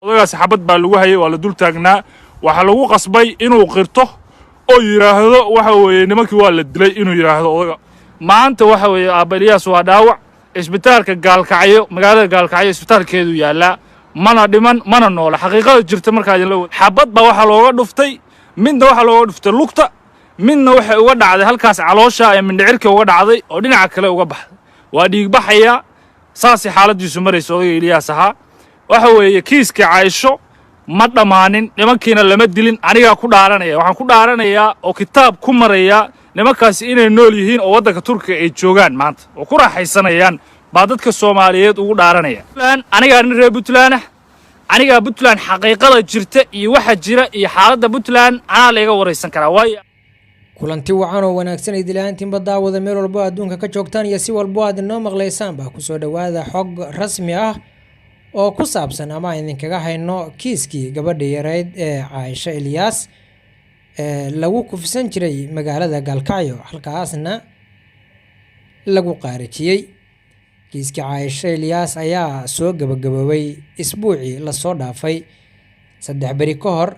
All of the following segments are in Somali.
odagaas xabad baa lagu hayay waa la dul taagnaa waxa lagu qasbay inuu qirto oo yiraahdo waxa weeye nimankii waa la dilay inuu yiraahdo odaga maanta waxa weeye Aabba Ilyas waa dhaawac isbitaalka Gaalkacyo magaalada Gaalkacyo isbitaalkeedu yaala mana dhiman mana nool xaqiiqada jirta markaa la xabad baa waxa looga dhuftay midna waxa looga dhuftay lugta midna waxa uga dhacday halkaas caloosha ee mindhicirka uga dhacday oo dhinaca kale uga baxday waa dhiig baxaya saasi xaaladiisu marayso odaga Ilyas aha waxa weeye kiiska Caaisho ma dhamaanin nimankiina lama dilin aniga ku dhaaranaya waxaan ku dhaaranayaa oo kitaab ku maraya nimankaas inay nool yihiin oo wadanka Turkiga ay joogaan maanta oo ku raaxaysanayaan baa dadka Soomaaliyeed ugu dhaaranaya aniga reer Puntland aniga Puntland xaqiiqada jirta iyo waxa jira iyo xaaladda Puntland aan laga wareysan karaa way kulanti wacan oo wanaagsan idilaantiin badaawada meel walba adduunka ka joogtaan iyo si walba aad noo maqlaysaan baa ku soo dhawaada xog rasmi ah oo ku saabsan ama idinkaga hayno kiiskii gabadha yareed ee Caaisha Ilyas lagu kufsan jiray magaalada Gaalkacyo halkaasna lagu qaarajiyay kiiska Caaisha Ilyas ayaa soo gabagaboobay isbuucii la soo dhaafay 3 bari ka hor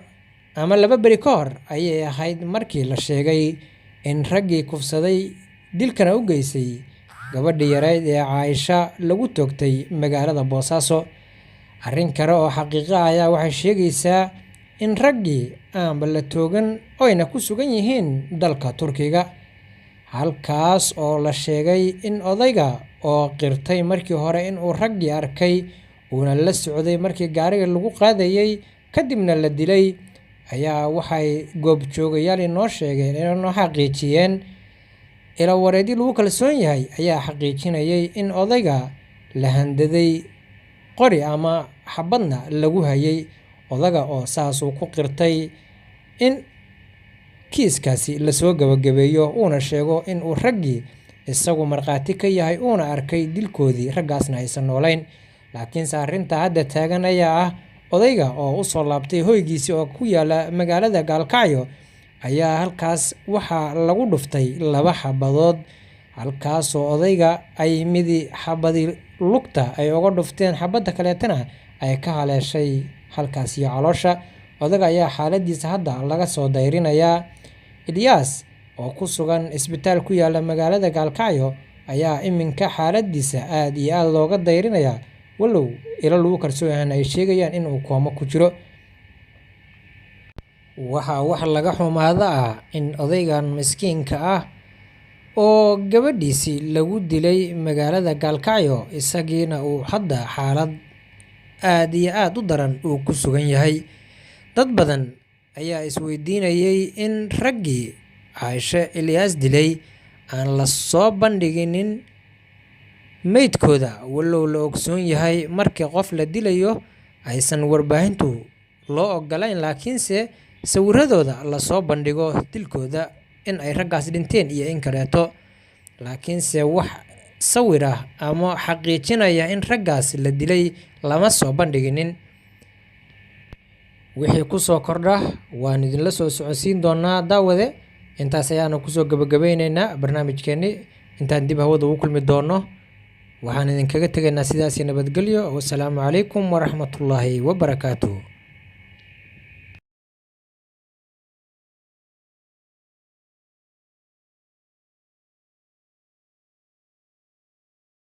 ama 2 bari ka hor ayay ahayd markii la sheegay in raggii kufsaday dilkana u geysay gabadha yareed ee Caaisha lagu toogtay magaalada Boosaaso arrin kale oo xaqiiqo ah ayaa waxay sheegaysaa in raggii aan la toogan oyna ku sugan yihiin dalka Turkiga halkaas oo la sheegay in odayga oo qirtay markii hore in uu raggii arkay uuna la socday markii gaariga lagu qaadayay kadibna la dilay ayaa waxay goob joogayaal inoo sheegeen inay xaqiijiyeen ila wareedi lagu kalsoon yahay ayaa xaqiijinayay in odayga la handaday qori ama xabadna lagu hayay odaga oo saas uu ku qirtay in kiiskaasi la soo gabagabeeyo uuna sheego in uu raggii isagu marqaati ka yahay uuna arkay dilkoodii raggaasna aysan noolayn laakiin arrinta hadda taagan ayaa ah odayga oo u soo laabtay hoygiisii oo ku yaala magaalada Gaalkacyo ayaa halkaas waxa lagu dhuftay 2 xabadood halkaas oo odayga ay midi xabadi lugta ay uga dhufteen xabada kaleetana ay ka haleeshay halkaas iyo caloosha odaga ayaa xaaladiisa hadda laga soo dayrinayaa Ilyas oo ku sugan isbitaal ku yaala magaalada Gaalkacyo ayaa iminka xaaladiisa aad iyo aad looga dayrinaya walow ila lagu kalsoon yahay ay sheegayaan in uu koomo ku jiro wax laga xumaada ah in odaygan miskiinka ah oo gabadhiisii lagu dilay magaalada Gaalkacyo isagiina uu hadda xaalad aad iyo aad u daran uu ku sugan yahay dad badan ayaa isweydiinayay in raggii Caaisha Ilyas dilay aan la soo bandhiginin meydkooda walow la ogsoon yahay markii qof la dilayo aysan warbaahintu loo ogolayn laakiinse sawiradooda la soo bandhigo dilkooda in ay raggaas dhinteen iyo in kaleeto laakiinse wax sawir ah ama xaqiijinaya in raggaas la dilay lama soo bandhiginin wixii ku soo kordha waan idinla soo socodsiin doonaa daawade intaas ayaanu ku soo gabagabaynaynaa barnaamijkeeni intaan dib hawada ugu kulmi doono waxaan idinkaga tegaynaa sidaas nabadgelyo wassalaamu calaykum waraxmatullaahi wabarakaatuh